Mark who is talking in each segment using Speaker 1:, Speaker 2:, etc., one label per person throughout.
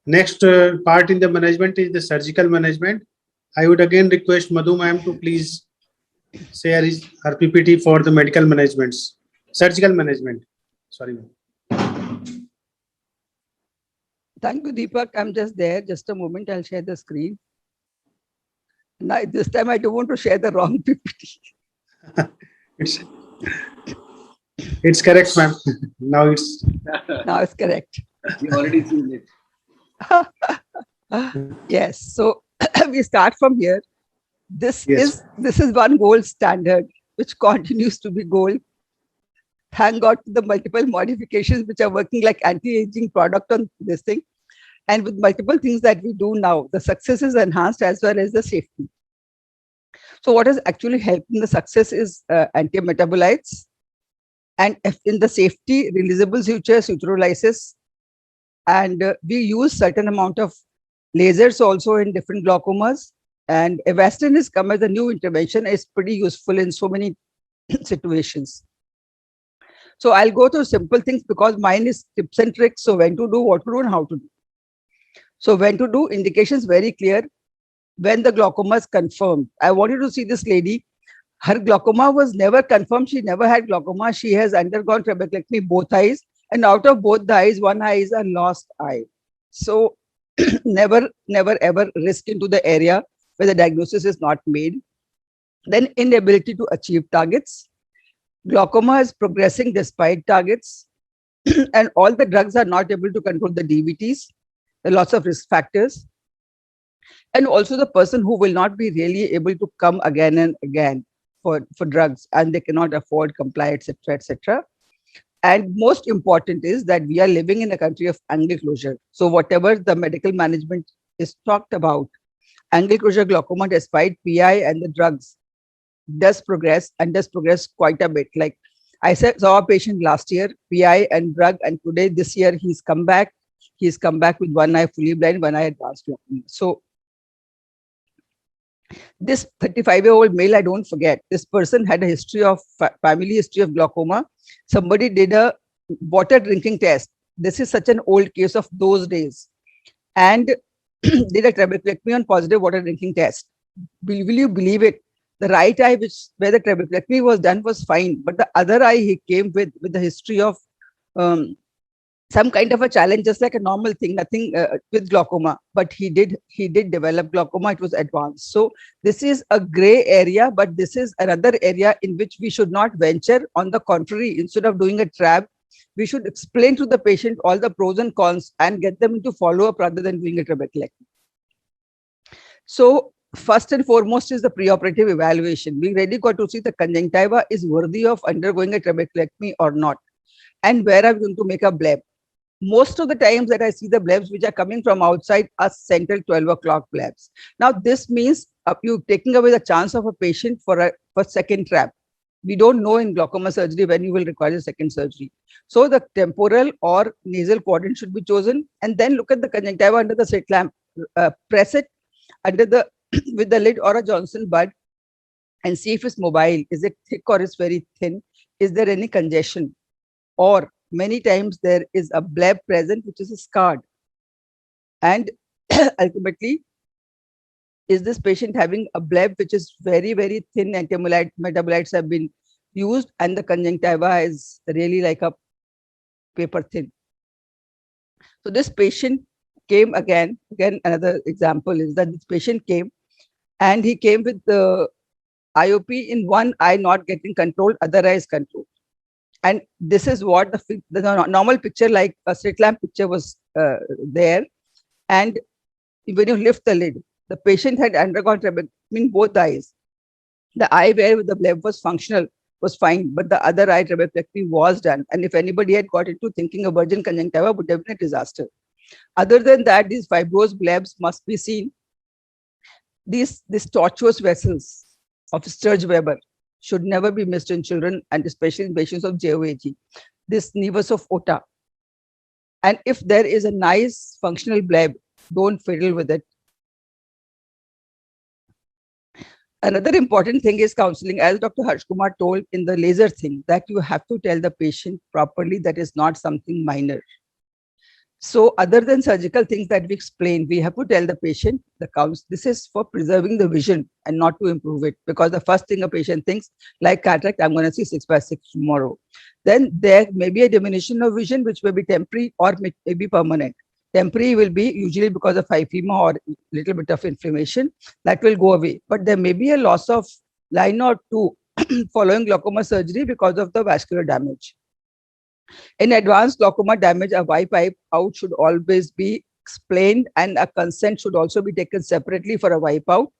Speaker 1: Next part in the management is the surgical management. I would again request Madhu ma'am to please share her PPT for the medical managements, surgical management. Sorry, ma'am.
Speaker 2: Thank you, Deepak. I'm just there. Just a moment. I'll share the screen. Now, this time I don't want to share the wrong PPT.
Speaker 1: It's correct, ma'am. Now it's
Speaker 2: correct.
Speaker 3: You already seen it.
Speaker 2: Yes. So we start from here. This
Speaker 1: Yes.
Speaker 2: is one gold standard which continues to be gold. Thank God to the multiple modifications which are working like anti-aging product on this thing. And with multiple things that we do now, the success is enhanced as well as the safety. So what is actually helping the success is anti-metabolites, and in the safety, releasable suture, suturolysis, and we use certain amount of lasers also in different glaucomas. And Avastin has come as a new intervention. It's pretty useful in so many situations. So I'll go through simple things because mine is tips and tricks. So when to do, what to do, and how to do. So when to do, indications very clear. When the glaucoma is confirmed, I want you to see this lady. Her glaucoma was never confirmed. She never had glaucoma. She has undergone trabeculectomy both eyes, and out of both the eyes, one eye is a lost eye. So never ever risk into the area where the diagnosis is not made. Then inability to achieve targets. Glaucoma is progressing despite targets, and all the drugs are not able to control the DVTs. There are lots of risk factors. And also the person who will not be really able to come again and again for drugs, and they cannot afford, comply, etc., etc. And most important is that we are living in a country of angle closure. So whatever the medical management is talked about, angle closure glaucoma, despite PI and the drugs, does progress quite a bit. Like I saw a patient last year, PI and drug, and today, this year, he's come back. He's come back with one eye fully blind, one eye advanced glaucoma. So this 35-year-old male, I don't forget, this person had a history of family history of glaucoma. Somebody did a water drinking test. This is such an old case of those days, and did a trabeculectomy on positive water drinking test. Will you believe it? The right eye, where the trabeculectomy was done, was fine, but the other eye he came with the history of some kind of a challenge, just like a normal thing, nothing with glaucoma. But he did develop glaucoma. It was advanced. So this is a gray area, but this is another area in which we should not venture. On the contrary, instead of doing a trab, we should explain to the patient all the pros and cons and get them into follow-up rather than doing a trabeculectomy. So first and foremost is the preoperative evaluation. We really got to see the conjunctiva is worthy of undergoing a trabeculectomy or not, and where are we going to make a bleb. Most of the times that I see the blebs which are coming from outside are central 12 o'clock blebs. Now this means you taking away the chance of a patient for second trap. We don't know in glaucoma surgery when you will require a second surgery. So the temporal or nasal quadrant should be chosen, and then look at the conjunctiva under the slit lamp. Press it under the with the lid or a Johnson bud and see if it's mobile. Is it thick or is very thin? Is there any congestion? Or many times there is a bleb present which is scarred. And ultimately, is this patient having a bleb which is very, very thin, anti-metabolites have been used, and the conjunctiva is really like a paper thin. So this patient came again, another example is that this patient came and he came with the IOP in one eye not getting controlled, other eye is controlled. And this is what the normal picture, like a slit lamp picture, was there. And when you lift the lid, the patient had undergone trabeculectomy in both eyes. The eye where the bleb was functional was fine, but the other eye trabeculectomy was done. And if anybody had got into thinking a virgin conjunctiva, would have been a disaster. Other than that, these fibrous blebs must be seen. These tortuous vessels of Sturge-Weber should never be missed in children, and especially in patients of JOAG. This nevus of Ota. And if there is a nice functional bleb, don't fiddle with it. Another important thing is counseling. As Dr. Harsh Kumar told in the laser thing, that you have to tell the patient properly that is not something minor. So other than surgical things that we explained, we have to tell the patient the counts. This is for preserving the vision and not to improve it, because the first thing a patient thinks, like cataract, I'm going to see 6/6 tomorrow. Then there may be a diminution of vision, which may be temporary or may be permanent. Temporary will be usually because of hyphema or little bit of inflammation that will go away. But there may be a loss of line or two following glaucoma surgery because of the vascular damage. In advanced glaucoma damage, a wipe out should always be explained, and a consent should also be taken separately for a wipe out.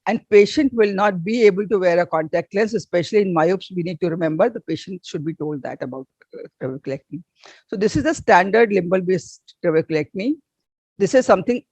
Speaker 2: And patient will not be able to wear a contact lens, especially in myopes. We need to remember the patient should be told that about trabeculectomy. So this is a standard limbal based trabeculectomy. This is something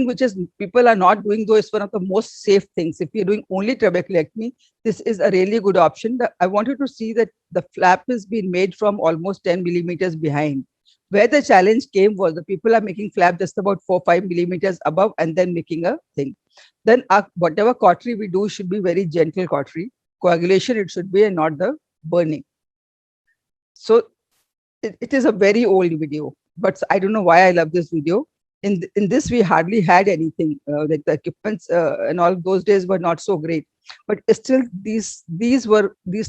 Speaker 2: which is people are not doing, though it's one of the most safe things. If you're doing only trabeculectomy, this is a really good option. I wanted to see that the flap is being made from almost 10 millimeters behind. Where the challenge came was the people are making flap just about 4-5 millimeters above and then making a thing. Then whatever cautery we do should be very gentle cautery. Coagulation it should be, and not the burning. So it is a very old video, but I don't know why I love this video. In this, we hardly had anything. Like the equipments and all those days were not so great, but still these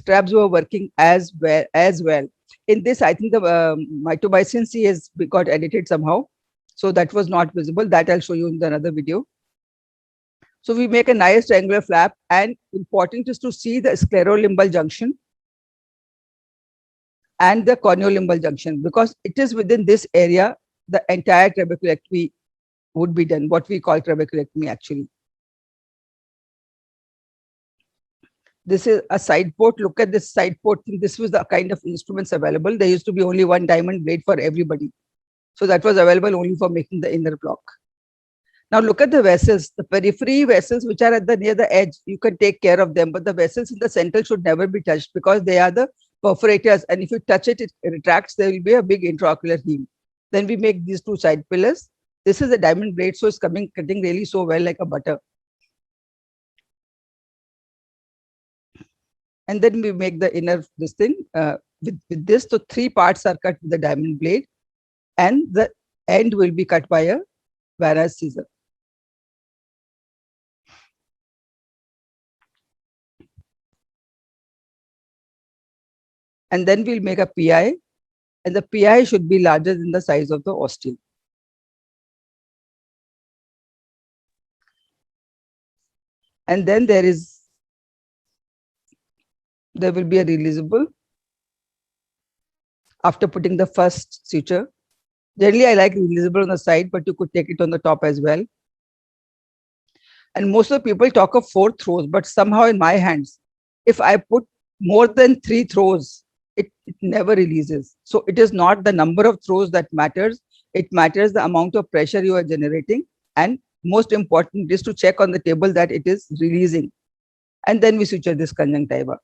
Speaker 2: traps were working as well. In this, I think the mitomycin C has got edited somehow, so that was not visible. That I'll show you in another video. So we make a nice triangular flap, and important is to see the sclerolimbal junction and the corneolimbal junction, because it is within this area the entire trabeculectomy would be done, what we call trabeculectomy actually. This is a side port. Look at this side port thing. This was the kind of instruments available. There used to be only one diamond blade for everybody. So that was available only for making the inner block. Now look at the vessels, the periphery vessels which are at the near the edge, you can take care of them, but the vessels in the center should never be touched because they are the perforators, and if you touch it, it retracts, there will be a big intraocular heme. Then we make these two side pillars. This is a diamond blade, so it's cutting really so well like a butter. And then we make the inner this thing with this. So 3 parts are cut with the diamond blade, and the end will be cut by a Varas scissor. And then we'll make a PI, and the PI should be larger than the size of the ostium. And then there will be a releasable after putting the first suture. Generally, I like releasable on the side, but you could take it on the top as well. And most of the people talk of 4 throws, but somehow in my hands, if I put more than 3 throws, it never releases. So it is not the number of throws that matters. It matters the amount of pressure you are generating. And most important is to check on the table that it is releasing. And then we suture this conjunctiva.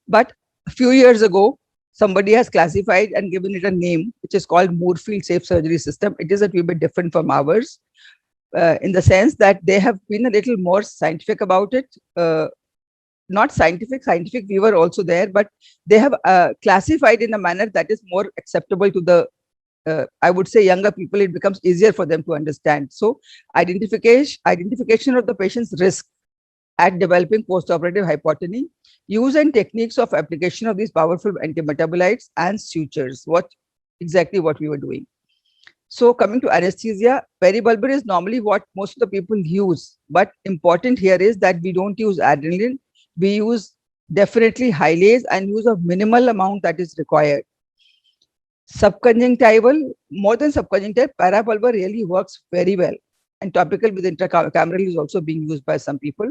Speaker 2: But a few years ago, somebody has classified and given it a name, which is called Moorfield Safe Surgery System. It is a little bit different from ours in the sense that they have been a little more scientific about it. Not scientific, we were also there, but they have classified in a manner that is more acceptable to the, I would say, younger people. It becomes easier for them to understand. So identification of the patient's risk at developing postoperative hypotony, use and techniques of application of these powerful antimetabolites and sutures, exactly what we were doing. So coming to anesthesia, peribulbar is normally what most of the people use, but important here is that we don't use adrenaline. We use definitely Hyalase and use a minimal amount that is required. Subconjunctival, more than subconjunctival, parabulbar really works very well. And topical with intracameral is also being used by some people.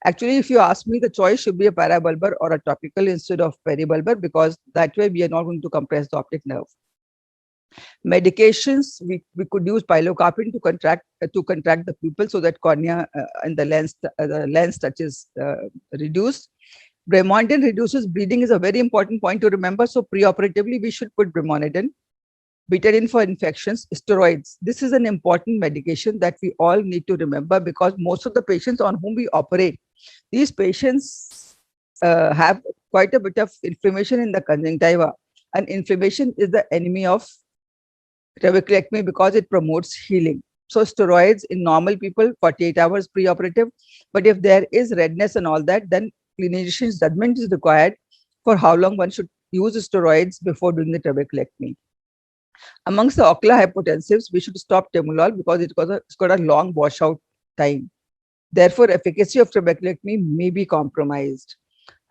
Speaker 2: Actually, if you ask me, the choice should be a parabulbar or a topical instead of peribulbar, because that way we are not going to compress the optic nerve. Medications, we could use pilocarpine to contract the pupil so that cornea and the lens touches reduced. Brimonidine reduces bleeding is a very important point to remember. So preoperatively, we should put brimonidine. Betadine for infections, steroids. This is an important medication that we all need to remember, because most of the patients on whom we operate, these patients have quite a bit of inflammation in the conjunctiva, and inflammation is the enemy of trabeculectomy because it promotes healing. So steroids in normal people 48 hours preoperative, but if there is redness and all that, then clinician's judgment is required for how long one should use steroids before doing the trabeculectomy. Amongst the ocular hypotensives, we should stop temolol because it's got a long washout time. Therefore, efficacy of trabeculectomy may be compromised,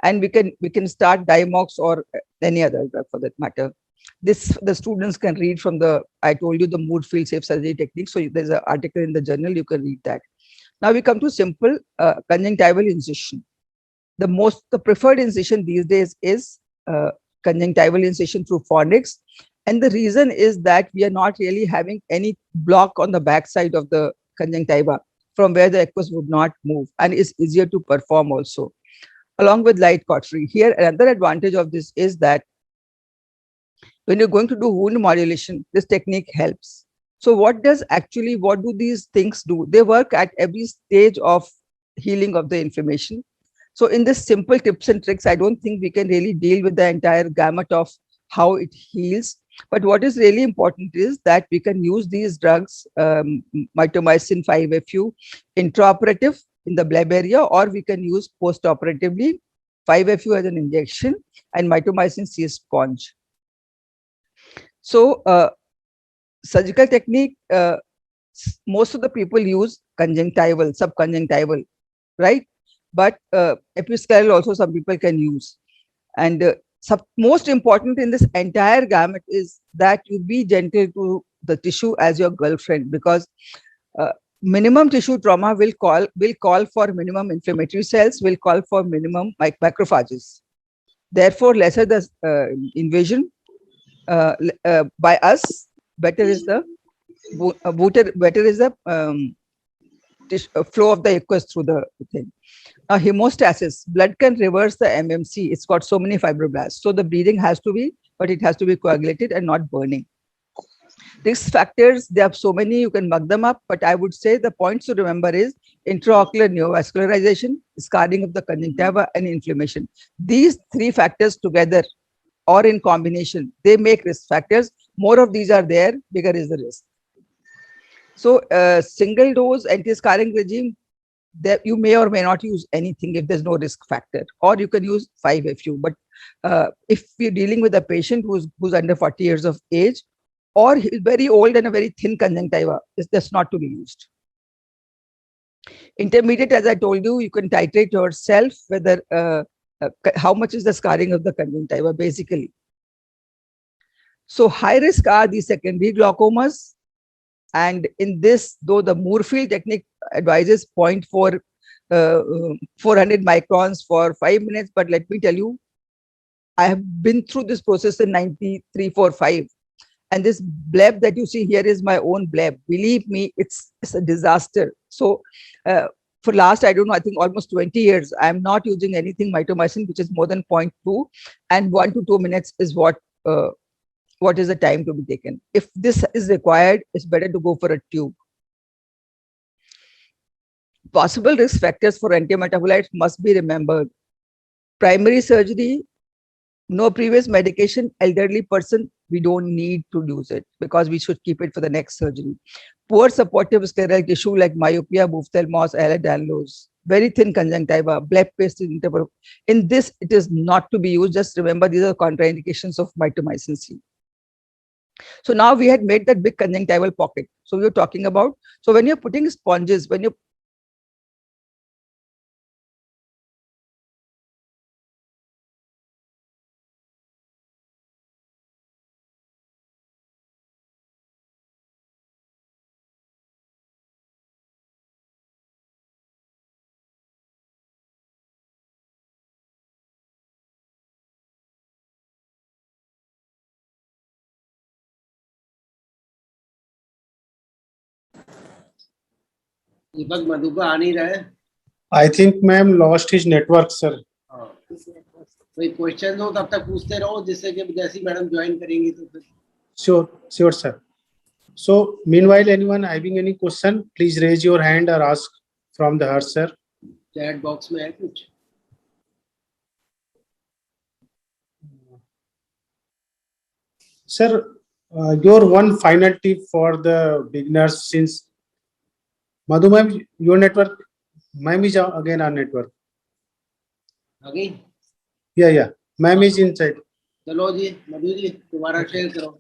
Speaker 2: and we can start Diamox or any other drug for that matter. This the students can read from the, I told you, the mood field safe surgery technique. So there's an article in the journal, you can read that. Now we come to simple conjunctival incision. The preferred incision these days is conjunctival incision through fornix. And the reason is that we are not really having any block on the back side of the conjunctiva from where the aqueous would not move, and is easier to perform also, along with light cautery. Here, another advantage of this is that when you're going to do wound modulation, this technique helps. So what do these things do? They work at every stage of healing of the inflammation. So in this simple tips and tricks, I don't think we can really deal with the entire gamut of how it heals. But what is really important is that we can use these drugs, mitomycin 5-FU, intraoperative in the bleb area, or we can use postoperatively 5-FU as an injection and mitomycin C sponge. So surgical technique, most of the people use conjunctival, subconjunctival, right? But episcleral also some people can use. And most important in this entire gamut is that you be gentle to the tissue as your girlfriend, because minimum tissue trauma will call for minimum inflammatory cells, will call for minimum macrophages. Therefore, lesser the invasion by us, better is the flow of the aqueous through the thing. Now, hemostasis, blood can reverse the MMC. It's got so many fibroblasts. So the bleeding has to be, but it has to be coagulated and not burning. Risk factors, there are so many, you can mug them up, but I would say the points to remember is intraocular neovascularization, scarring of the conjunctiva, and inflammation. These three factors together or in combination, they make risk factors. More of these are there, bigger is the risk. So single dose anti-scarring regime, that you may or may not use anything if there's no risk factor, or you can use 5-FU. But if we're dealing with a patient who's under 40 years of age, or he's very old and a very thin conjunctiva, that's not to be used. Intermediate, as I told you, you can titrate yourself whether how much is the scarring of the conjunctiva, basically. So high risk are the secondary glaucomas. And in this, though the Moorfield technique advises 0.4, 400 microns for 5 minutes, but let me tell you, I have been through this process in 9345. And this bleb that you see here is my own bleb. Believe me, it's a disaster. So for last, I don't know, I think almost 20 years, I'm not using anything mitomycin, which is more than 0.2, and 1 to 2 minutes is what is the time to be taken. If this is required, it's better to go for a tube. Possible risk factors for antimetabolites must be remembered. Primary surgery, no previous medication, elderly person, we don't need to use it because we should keep it for the next surgery. Poor supportive scleral tissue like myopia, ophthalmos, Ehlers-Danlos, very thin conjunctiva, bleb paste interval. In this, it is not to be used. Just remember, these are contraindications of mitomycin C. So now we had made that big conjunctival pocket. So we were talking about, so when you're putting sponges, when you
Speaker 3: दीपक मधु का आ नहीं रहा है.
Speaker 1: I think ma'am lost his network, sir.
Speaker 3: कोई question हो तब तक पूछते रहो, जिससे कि जैसी मैडम ज्वाइन करेंगी तो फिर.
Speaker 1: Sure, sir. So meanwhile, anyone having any question, please raise your hand or ask from the Harsh sir.
Speaker 3: Chat box में है कुछ.
Speaker 1: Sir, your one final tip for the beginners since Madhu ma'am, your network, ma'am is again our network.
Speaker 3: आगे
Speaker 1: Yeah, ma'am is inside.
Speaker 3: चलो जी मधु जी दोबारा share करो.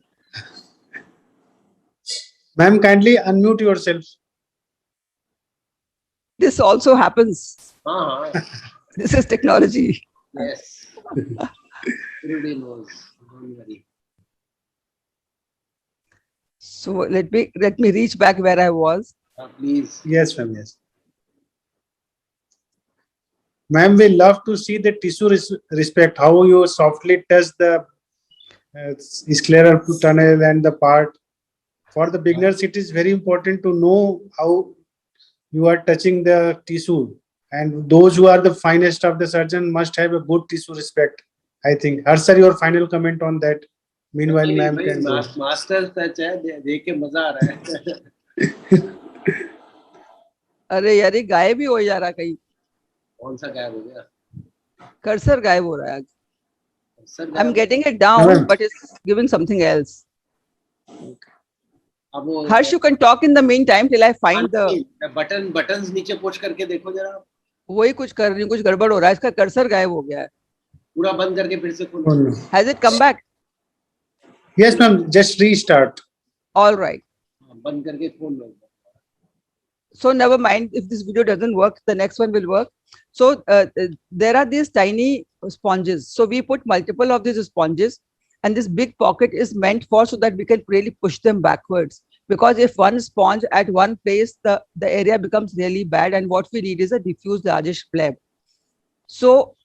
Speaker 1: Ma'am, kindly unmute yourself.
Speaker 2: This also happens.
Speaker 3: हाँ हाँ.
Speaker 2: This is technology.
Speaker 3: Yes. Everybody knows. Don't worry.
Speaker 2: So let me reach back where I was.
Speaker 3: Please.
Speaker 1: Yes, ma'am, yes. Ma'am, we love to see the tissue respect, how you softly touch the scleral tunnel and the part. For the beginners, it is very important to know how you are touching the tissue. And those who are the finest of the surgeon must have a good tissue respect, I think. Sir, your final comment on that. Meanwhile,
Speaker 3: नहीं,
Speaker 1: ma'am
Speaker 3: भाई,
Speaker 1: can go.
Speaker 3: Master touch है, देख के मजा आ रहा है.
Speaker 2: अरे यार ये गायब ही हो जा रहा कहीं.
Speaker 3: कौन सा गायब हो गया?
Speaker 2: कर्सर गायब हो रहा है.
Speaker 3: सर
Speaker 2: I'm
Speaker 3: गायब
Speaker 2: getting
Speaker 3: हो
Speaker 2: it down,
Speaker 1: Ma'am.
Speaker 2: but it's giving something else.
Speaker 3: गया. अब वो
Speaker 2: Harsh, you can talk in the meantime till I find the.
Speaker 3: Buttons नीचे पुश करके देखो जरा.
Speaker 2: वही कुछ कर रही हूँ, कुछ गड़बड़ हो रहा है. इसका कर्सर गायब हो गया है.
Speaker 3: पूरा बंद करके फिर से खोलो.
Speaker 1: Oh, no.
Speaker 2: Has it come back?
Speaker 1: Yes, ma'am, just restart.
Speaker 2: All right.
Speaker 3: बंद करके खोल लो.
Speaker 2: So never mind if this video doesn't work, the next one will work. So there are these tiny sponges. So we put multiple of these sponges, and this big pocket is meant for so that we can really push them backwards. Because if one sponge at one place, the area becomes really bad, and what we need is a diffuse largish bleb. So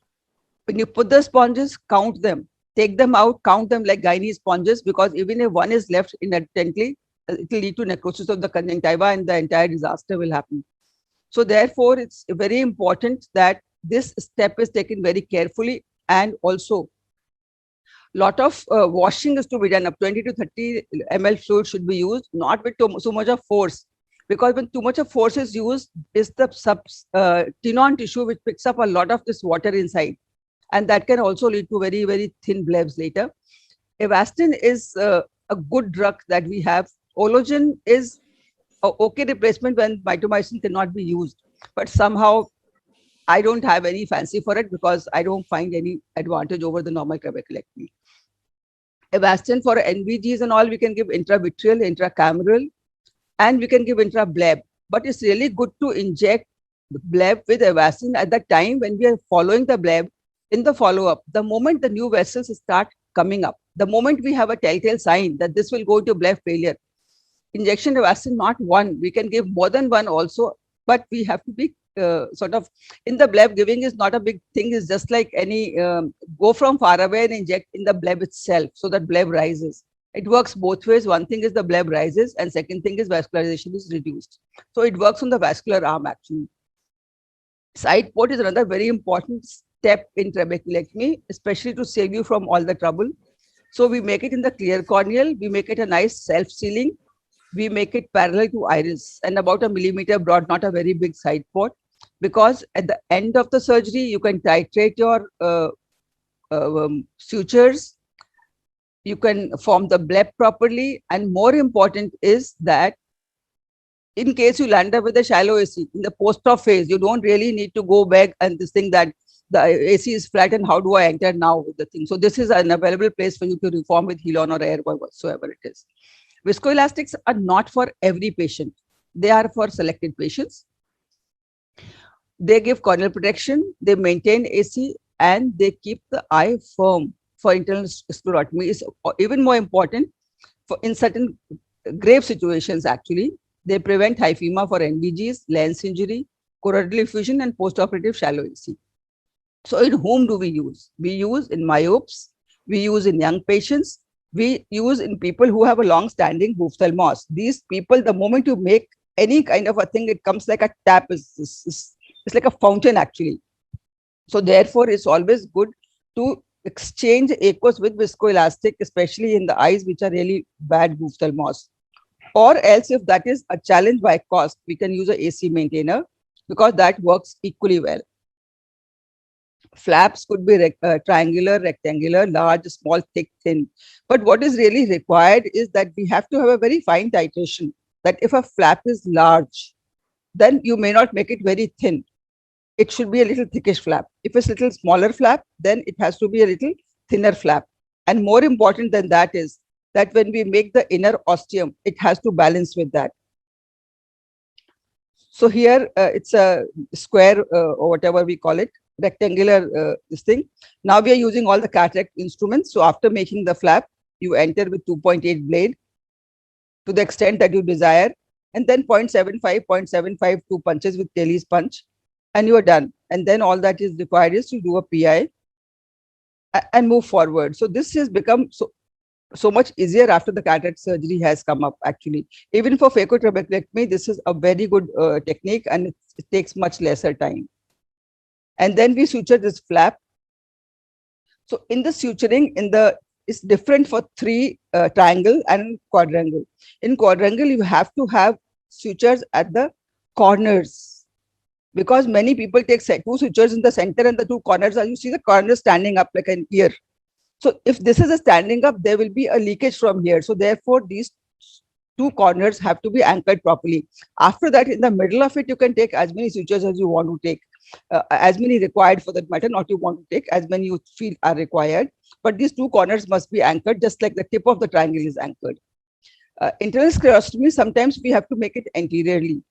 Speaker 2: when you put the sponges, count them, take them out, count them like gynae sponges, because even if one is left inadvertently, it will lead to necrosis of the conjunctiva and the entire disaster will happen. So therefore, it's very important that this step is taken very carefully, and also lot of washing is to be done. Up 20 to 30 ml fluid should be used, not with so much of force, because when too much of force is used, is the tenon tissue which picks up a lot of this water inside, and that can also lead to very, very thin blebs later. Avastin is a good drug that we have. Ologen is a okay replacement when mitomycin cannot be used, but somehow I don't have any fancy for it because I don't find any advantage over the normal trabeculectomy. Avastin for NVGs and all, we can give intravitreal, intracameral, and we can give intrableb. But it's really good to inject the bleb with Avastin at the time when we are following the bleb in the follow-up. The moment the new vessels start coming up, the moment we have a telltale sign that this will go to bleb failure, injection Avastin, not one, we can give more than one also, but we have to be sort of in the bleb. Giving is not a big thing. It's just like any go from far away and inject in the bleb itself so that bleb rises. It works both ways. One thing is the bleb rises, and second thing is vascularization is reduced. So it works on the vascular arm actually. Side port is another very important step in trabeculectomy, especially to save you from all the trouble. So we make it in the clear corneal. We make it a nice self-sealing. We make it parallel to iris and about a millimeter broad, not a very big side port, because at the end of the surgery, you can titrate your sutures, you can form the bleb properly, and more important is that in case you land up with a shallow AC in the post-op phase, you don't really need to go back and this thing that the AC is flat and how do I enter now with the thing. So this is an available place for you to reform with Helon or Airboy, whatsoever it is. Viscoelastics are not for every patient. They are for selected patients. They give corneal protection, they maintain AC, and they keep the eye firm for internal sclerotomy. Is even more important for in certain grave situations actually. They prevent hyphema for NVGs, lens injury, choroidal effusion, and postoperative shallow AC. So in whom do we use? We use in myopes, we use in young patients, we use in people who have a long-standing ophthalmos. These people, the moment you make any kind of a thing, it comes like a tap. It's like a fountain actually. So therefore, it's always good to exchange aqueous with viscoelastic, especially in the eyes which are really bad ophthalmos. Or else, if that is a challenge by cost, we can use a AC maintainer because that works equally well. Flaps could be triangular, rectangular, large, small, thick, thin. But what is really required is that we have to have a very fine titration. That if a flap is large, then you may not make it very thin. It should be a little thickish flap. If it's a little smaller flap, then it has to be a little thinner flap. And more important than that is that when we make the inner ostium, it has to balance with that. So here it's a square or whatever we call it, rectangular this thing. Now we are using all the cataract instruments. So after making the flap, you enter with 2.8 blade to the extent that you desire, and then 0.75, 0.75 2 punches with Taylor's punch, and you are done. And then all that is required is to do a PI and move forward. So this has become so much easier after the cataract surgery has come up. Actually, even for phacotrabeculectomy, this is a very good technique, and it takes much lesser time. And then we suture this flap. So in the suturing, it's different for triangle and quadrangle. In quadrangle, you have to have sutures at the corners, because many people take two sutures in the center and the two corners, and you see the corners standing up like an ear. So if this is a standing up, there will be a leakage from here. So therefore, these two corners have to be anchored properly. After that, in the middle of it, you can take as many sutures as you want to take, as many required for that matter, not you want to take, as many you feel are required. But these two corners must be anchored, just like the tip of the triangle is anchored. Internal sclerostomy, sometimes we have to make it anteriorly,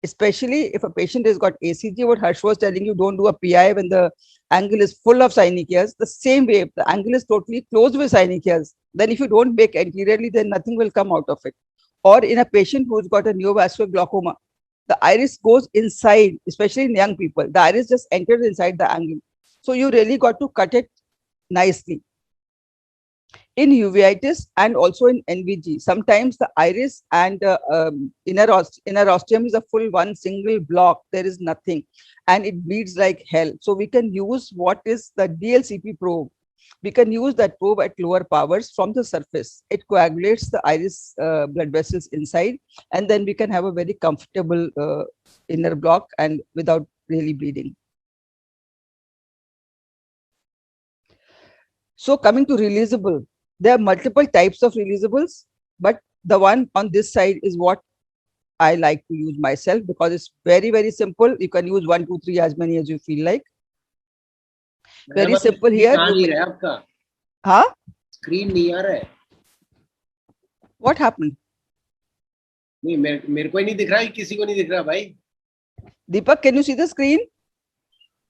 Speaker 2: especially if a patient has got ACG. What Harsh was telling you, don't do a PI when the angle is full of synechias. The same way, if the angle is totally closed with synechias, then if you don't make anteriorly, then nothing will come out of it. Or in a patient who's got a neovascular glaucoma, the iris goes inside, especially in young people. The iris just enters inside the angle. So you really got to cut it nicely. In uveitis and also in NVG, sometimes the iris and inner ostium is a full one single block. There is nothing, and it bleeds like hell. So we can use what is the DLCP probe. We can use that probe at lower powers from the surface. It coagulates the iris blood vessels inside, and then we can have a very comfortable inner block and without really bleeding. So coming to releasable, there are multiple types of releasables, but the one on this side is what I like to use myself, because it's very, very simple. You can use 1, 2, 3 as many as you feel like. Very simple here. Huh?
Speaker 3: Screen nahi aa raha hai.
Speaker 2: What happened?
Speaker 3: नहीं मेरे को ही नहीं दिख रहा है, किसी को नहीं दिख रहा भाई.
Speaker 2: Deepak, can you see the screen?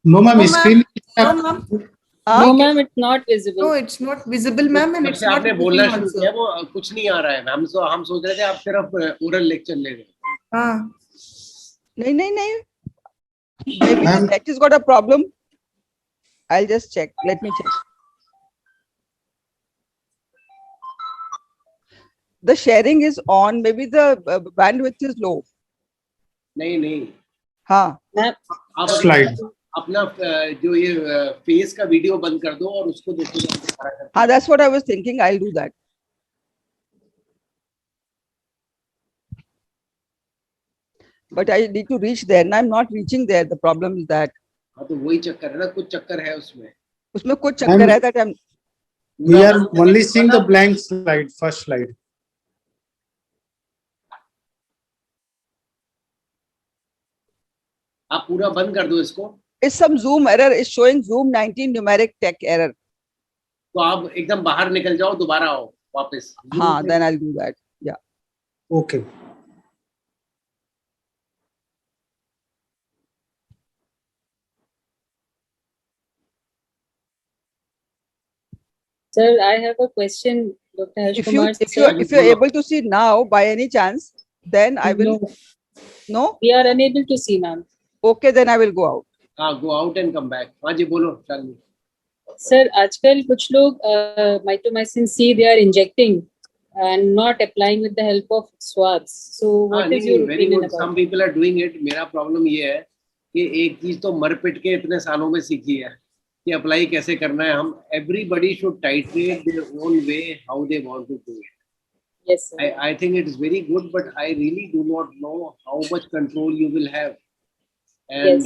Speaker 1: No, ma'am. Screen.
Speaker 4: No, ma'am.
Speaker 5: No, ma'am, it's not visible.
Speaker 4: No, it's not visible, ma'am, and it's not
Speaker 3: आपने बोलना शुरू
Speaker 4: also.
Speaker 3: किया, वो कुछ नहीं आ रहा है. हम सोच रहे थे आप सिर्फ ओरल लेक्चर ले रहे हैं.
Speaker 4: हाँ.
Speaker 2: नहीं. Maybe the net has got a problem. I'll just check. Let me check. The sharing is on. Maybe the bandwidth is low.
Speaker 3: नहीं.
Speaker 2: हाँ.
Speaker 3: आप
Speaker 1: Slide.
Speaker 3: अपना जो ये फेस का वीडियो बंद कर दो और उसको देखो.
Speaker 2: हाँ, that's what I was thinking. I'll do that. But I need to reach there, and I'm not reaching there. The problem is that.
Speaker 3: हाँ, तो वही चक्कर है ना, कुछ चक्कर है उसमें.
Speaker 2: उसमें कुछ चक्कर है that I'm.
Speaker 1: We are only seeing the blank slide, first slide.
Speaker 3: आप पूरा बंद कर दो इसको.
Speaker 2: It's some Zoom error. It's showing Zoom 19 numeric tech error.
Speaker 3: तो आप एकदम बाहर निकल जाओ, दोबारा आओ वापस.
Speaker 2: हाँ, then I'll do that. Yeah.
Speaker 1: Okay.
Speaker 5: Sir, I have a question, Dr. Harsh Kumar.
Speaker 2: If you're able to see now by any chance, then I will. No?
Speaker 5: We are unable to see, ma'am.
Speaker 2: Okay, then I will go out.
Speaker 3: Go out and come back. हाँ जी बोलो Shalini.
Speaker 5: Sir, आजकल कुछ लोग mitomycin C they are injecting and not applying with the help of swabs. So what is your opinion about?
Speaker 3: Some people are doing it. मेरा problem ये है कि एक चीज तो मर पिट के इतने सालों में सीखी है कि अप्लाई कैसे करना है. हम everybody should titrate their own way how they want to do it.
Speaker 5: Yes, sir.
Speaker 3: I think it is very good, but I really do not know how much control you will have. And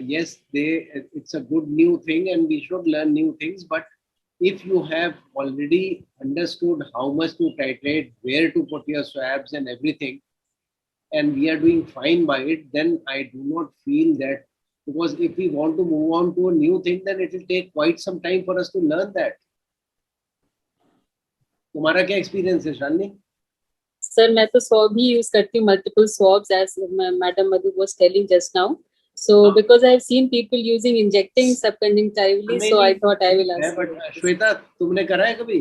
Speaker 5: Yes.
Speaker 3: yes, it's a good new thing, and we should learn new things. But if you have already understood how much to titrate, where to put your swabs and everything, and we are doing fine by it, then I do not feel that, because if we want to move on to a new thing, then it will take quite some time for us to learn that. तुम्हारा क्या experience है, Shalini?
Speaker 5: Sir मैं तो स्वab ही use करती हूँ, multiple swabs, as Madam Madhu was telling just now. So because I have seen people using injecting subconjunctivally, so I thought I will ask.
Speaker 3: But Shweta, तुमने करा है कभी?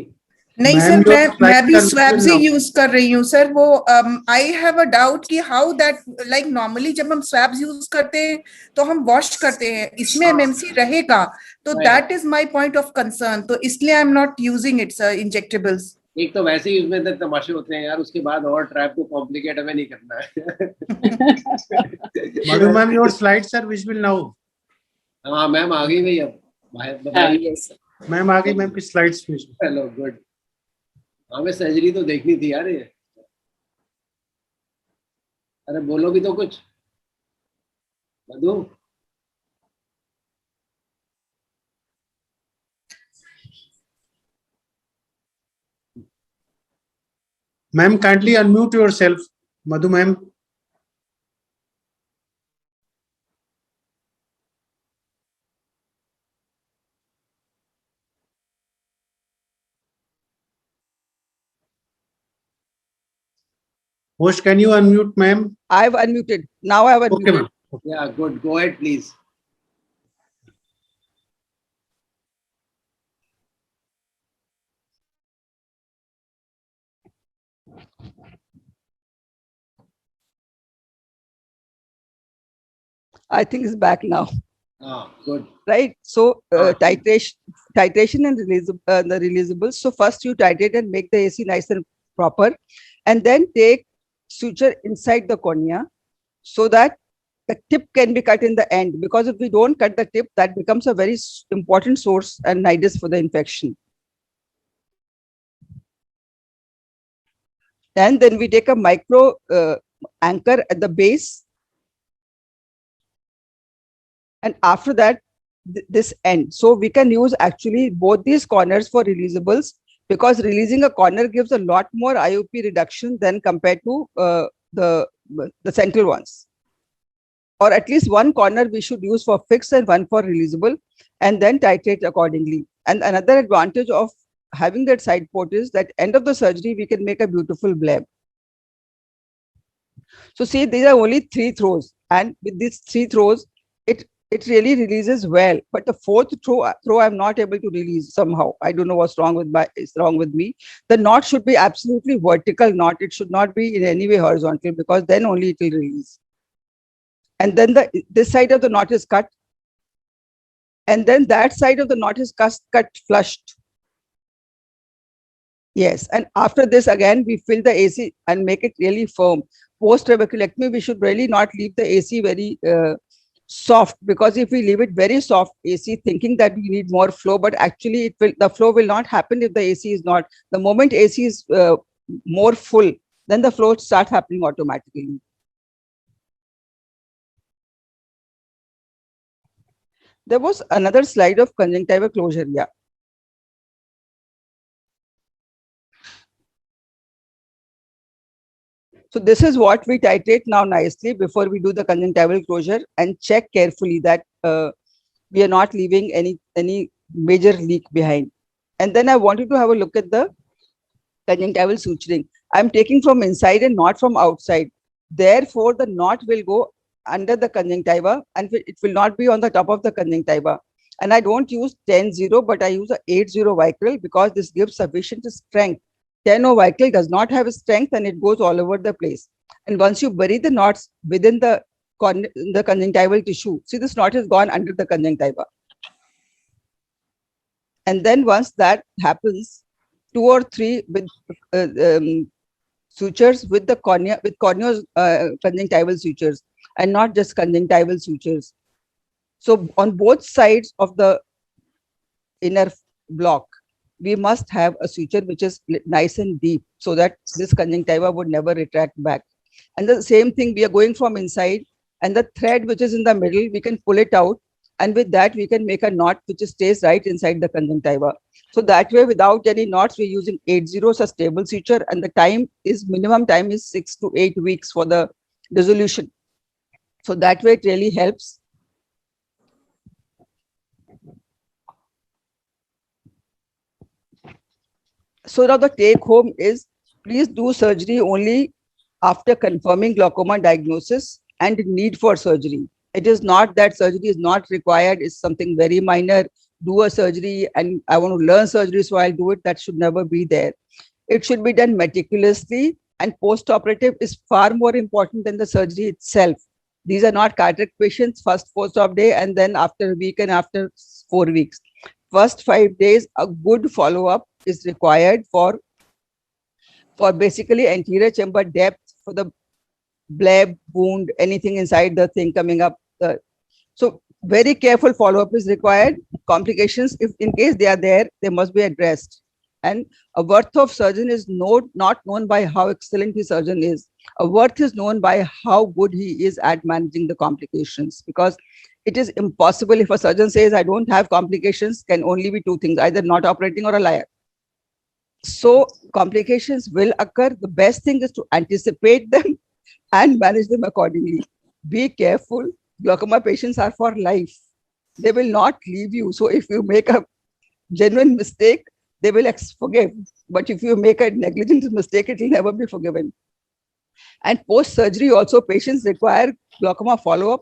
Speaker 4: नहीं
Speaker 1: Ma'am,
Speaker 4: सर,
Speaker 1: your
Speaker 4: मैं भी
Speaker 1: slides are
Speaker 4: swabs he
Speaker 1: visible now.
Speaker 4: Use कर रही हूँ सर। वो आई हैव अ डाउट कि हाउ दैट, लाइक नॉर्मली जब हम स्वैब्स यूज करते हैं तो हम वॉश करते हैं, इसमें एमएमसी रहेगा, तो
Speaker 3: Right.
Speaker 4: That is my point of concern. तो इसलिए I am not using it sir, injectables.
Speaker 3: एक तो वैसे ही उसमें इतने तमाशे होते हैं यार, उसके बाद और ट्रैप को कॉम्प्लिकेट हमें नहीं करना है।
Speaker 1: Madhu ma'am, your slides are visible now.
Speaker 3: हाँ मैम आ गई भाई, अब बताइए।
Speaker 5: Yes, sir.
Speaker 1: Ma'am आ गई, ma'am की slides visible.
Speaker 3: Hello, good. हमें सर्जरी तो देखनी थी यार ये। अरे बोलो भी तो कुछ मधु।
Speaker 1: Ma'am, kindly unmute yourself. Madhu ma'am. Host, can you unmute ma'am?
Speaker 2: I've unmuted. Now I've
Speaker 1: Okay
Speaker 2: unmuted.
Speaker 1: ma'am.
Speaker 3: Yeah, good. Go ahead, please.
Speaker 2: I think it's back now.
Speaker 3: Ah, good.
Speaker 2: Right. So
Speaker 3: Ah.
Speaker 2: titration and the releasables. So first you titrate and make the AC nice and proper, and then take suture inside the cornea so that the tip can be cut in the end. Because if we don't cut the tip, that becomes a very important source and nidus for the infection. And then we take a micro anchor at the base. And after that, this end. So we can use actually both these corners for releasables, because releasing a corner gives a lot more IOP reduction than compared to the central ones. Or at least one corner we should use for fixed and one for releasable, and then titrate accordingly. And another advantage of having that side port is that end of the surgery, we can make a beautiful bleb. So see, these are only 3 throws, and with these 3 throws, it really releases well. But the 4th throw I'm not able to release somehow. I don't know what's wrong with me. The knot should be absolutely vertical knot. It should not be in any way horizontal, because then only it will release. And then this side of the knot is cut, and then that side of the knot is cut flushed. Yes, and after this again we fill the AC and make it really firm. Post trabeculectomy, we should really not leave the AC very soft, because if we leave it very soft AC, thinking that we need more flow, but actually the flow will not happen if the AC is not. The moment AC is more full, then the flow starts happening automatically. There was another slide of conjunctiva closure. Yeah. So this is what we titrate now nicely before we do the conjunctival closure, and check carefully that we are not leaving any major leak behind. And then I wanted to have a look at the conjunctival suturing. I'm taking from inside and not from outside. Therefore, the knot will go under the conjunctiva and it will not be on the top of the conjunctiva. And I don't use 10-0, but I use a 8-0 vicryl, because this gives sufficient strength. 10-0 vicryl does not have strength and it goes all over the place. And once you bury the knots within the conjunctival tissue, see, this knot has gone under the conjunctiva. And then once that happens, 2 or 3 with sutures with the cornea, with corneal conjunctival sutures, and not just conjunctival sutures. So on both sides of the inner block, we must have a suture which is nice and deep, so that this conjunctiva would never retract back. And the same thing, we are going from inside. and the thread which is in the middle, we can pull it out. And with that, we can make a knot which stays right inside the conjunctiva. So that way, without any knots, we're using 8 zeros, a stable suture, and the minimum time is 6 to 8 weeks for the dissolution. So that way, it really helps. So now the take home is, please do surgery only after confirming glaucoma diagnosis and need for surgery. It is not that surgery is not required, it's something very minor. Do a surgery and I want to learn surgery, so I'll do it. That should never be there. It should be done meticulously, and post-operative is far more important than the surgery itself. These are not cataract patients, first post-op day, and then after a week and after 4 weeks. First 5 days, a good follow-up is required for basically anterior chamber depth, for the bleb, wound, anything inside the thing coming up. So very careful follow-up is required. Complications, if in case they are there, they must be addressed. And a worth of surgeon is not known by how excellent his surgeon is. A worth is known by how good he is at managing the complications, because it is impossible if a surgeon says, I don't have complications, can only be two things, either not operating or a liar. So complications will occur. The best thing is to anticipate them and manage them accordingly. Be careful. Glaucoma patients are for life. They will not leave you. So if you make a genuine mistake, they will forgive. But if you make a negligent mistake, it will never be forgiven. And post-surgery also, patients require glaucoma follow-up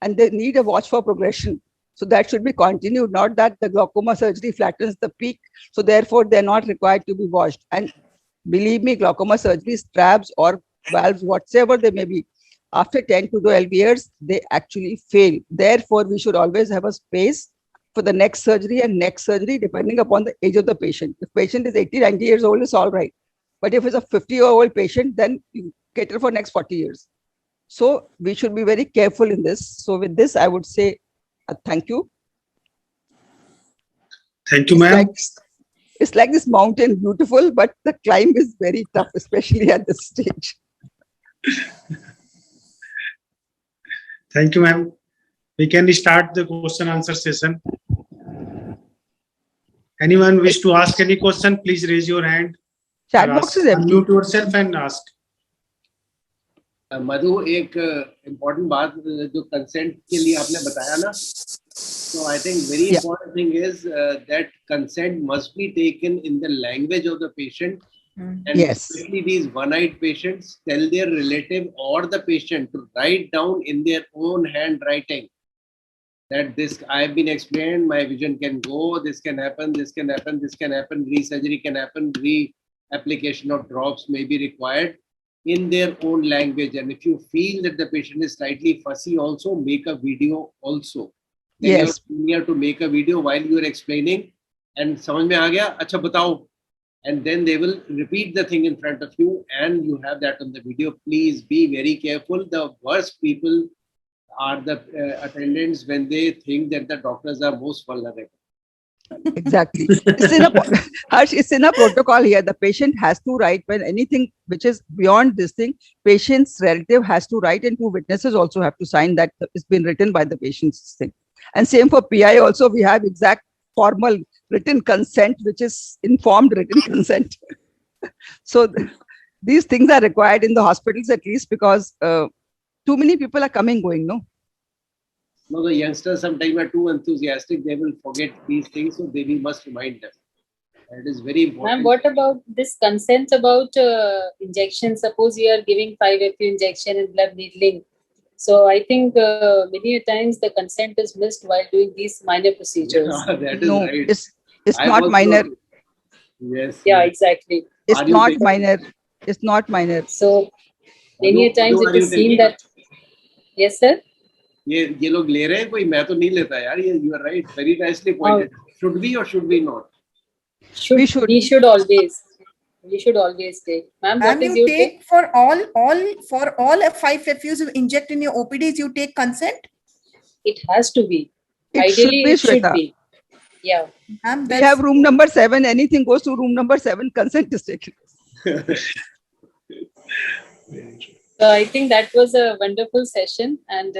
Speaker 2: and they need a watch for progression. So that should be continued, not that the glaucoma surgery flattens the peak. So therefore, they're not required to be washed. And believe me, glaucoma surgery, straps or valves, whatsoever they may be, after 10 to 12 years, they actually fail. Therefore, we should always have a space for the next surgery and next surgery, depending upon the age of the patient. If patient is 80, 90 years old, it's all right. But if it's a 50-year-old patient, then you cater for next 40 years. So we should be very careful in this. So with this, I would say thank you.
Speaker 1: Thank you, ma'am.
Speaker 2: It's like this mountain, beautiful, but the climb is very tough, especially at this stage.
Speaker 1: Thank you, ma'am. We can start the question answer session. Anyone wish to ask any question, please raise your hand.
Speaker 2: Chat
Speaker 1: or
Speaker 2: box
Speaker 1: ask.
Speaker 2: is empty.
Speaker 1: Unmute yourself and ask.
Speaker 3: मधु, एक important बात जो consent के लिए आपने बताया ना, so I think very important thing is that consent must be taken in the language of the patient. And
Speaker 2: Yes.
Speaker 3: especially these one-eyed patients tell their relative or the patient to write down in their own handwriting that this, I've been explained, my vision can go, this can happen, this can happen, this can happen, re-surgery can happen, re-application of drops may be required in their own language. And if you feel that the patient is slightly fussy, also make a video also. Then
Speaker 2: Yes.
Speaker 3: you have to make a video while you are explaining and समझ में आ गया, अच्छा बताओ. And then they will repeat the thing in front of you and you have that on the video. Please be very careful. The worst people are the attendants when they think that the doctors are most vulnerable.
Speaker 2: Exactly. Harsh, it's in a protocol here. The patient has to write when anything which is beyond this thing, patient's relative has to write and two witnesses also have to sign that it's been written by the patient's thing. And same for PI also, we have exact formal written consent, which is informed written consent. So these things are required in the hospitals at least because too many people are coming, going, no?
Speaker 3: No, the youngsters sometimes are too enthusiastic. They will forget these things, so we must remind them. It is very important.
Speaker 5: Ma'am, what about this consent about injection? Suppose you are giving 5FU injection and blood needling. So I think many times the consent is missed while doing these minor procedures.
Speaker 3: That is
Speaker 2: No,
Speaker 3: right.
Speaker 2: it's
Speaker 3: I
Speaker 2: not
Speaker 3: also-
Speaker 2: minor.
Speaker 3: Yes.
Speaker 5: Yeah,
Speaker 3: yes.
Speaker 5: exactly.
Speaker 2: It's
Speaker 3: Are you
Speaker 2: not
Speaker 3: taking-
Speaker 2: minor. It's not minor.
Speaker 5: So many times
Speaker 3: Madhu,
Speaker 5: it
Speaker 3: are
Speaker 5: is
Speaker 3: you
Speaker 5: seen
Speaker 3: taking-
Speaker 5: that. Yes, sir.
Speaker 3: ये लोग ले रहे हैं कोई, मैं तो नहीं लेता यार. You are right. Very nicely pointed. Should we or should we not?
Speaker 2: We should.
Speaker 5: We should always take. Ma'am, what
Speaker 4: And
Speaker 5: is
Speaker 4: you
Speaker 5: your
Speaker 4: take
Speaker 5: take?
Speaker 4: for all 5FUs you inject in your OPDs, you take consent.
Speaker 5: It has to be.
Speaker 2: It should
Speaker 5: Ideally,
Speaker 2: be,
Speaker 5: it should
Speaker 2: Shweta.
Speaker 5: be. Yeah.
Speaker 4: Ma'am,
Speaker 2: We have room number 7. Anything goes to room number 7, consent is taken.
Speaker 5: So I think that was a wonderful session, and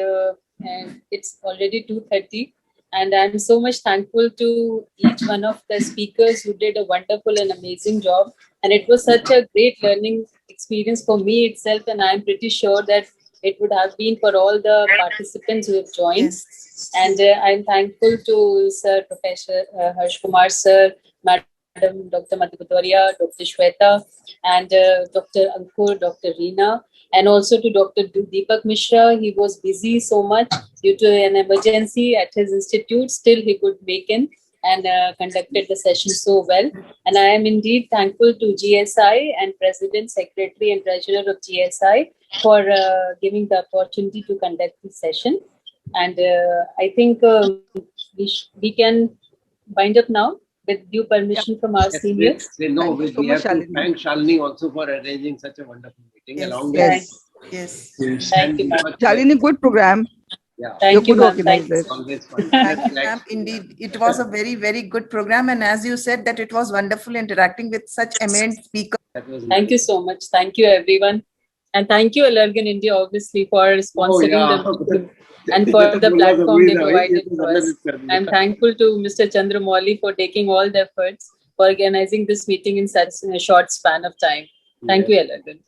Speaker 5: it's already 2:30. And I'm so much thankful to each one of the speakers who did a wonderful and amazing job. And it was such a great learning experience for me itself. And I'm pretty sure that it would have been for all the participants who have joined.
Speaker 4: Yes.
Speaker 5: And I'm thankful to Sir Professor Harsh Kumar Sir, Madam Dr. Madhu Kutoria, Dr. Shweta, and Dr. Ankur, Dr. Reena, and also to Dr. Deepak Mishra. He was busy so much due to an emergency at his institute. Still, he could make in and conducted the session so well. And I am indeed thankful to GSI and President, Secretary, and Treasurer of GSI for giving the opportunity to conduct this session. And I think we can wind up now with due permission from our seniors.
Speaker 3: No,
Speaker 2: Thank you so
Speaker 3: we have
Speaker 2: much,
Speaker 3: to
Speaker 2: Shalini.
Speaker 3: thank Shalini also for arranging such a wonderful meeting
Speaker 4: Yes.
Speaker 3: along
Speaker 2: Yes.
Speaker 4: Yes.
Speaker 3: with
Speaker 5: Thank you, ma'am.
Speaker 2: Shalini, good program.
Speaker 3: Yeah,
Speaker 2: You
Speaker 5: Thank you,
Speaker 2: could
Speaker 5: ma'am.
Speaker 2: organize
Speaker 5: Thank
Speaker 2: this.
Speaker 3: always fun.
Speaker 4: Thank
Speaker 3: Let's
Speaker 4: you, ma'am.
Speaker 3: relax.
Speaker 4: Indeed, it was a very, very good program. And as you said, that it was wonderful interacting with such eminent speakers.
Speaker 3: That was
Speaker 5: Thank you so much. Thank you, everyone. And thank you, Allergan India, obviously, for sponsoring the meeting and for the platform they provided to us. I'm thankful to Mr. Chandramouli for taking all the efforts for organizing this meeting in such a short span of time. Thank you, Allergan.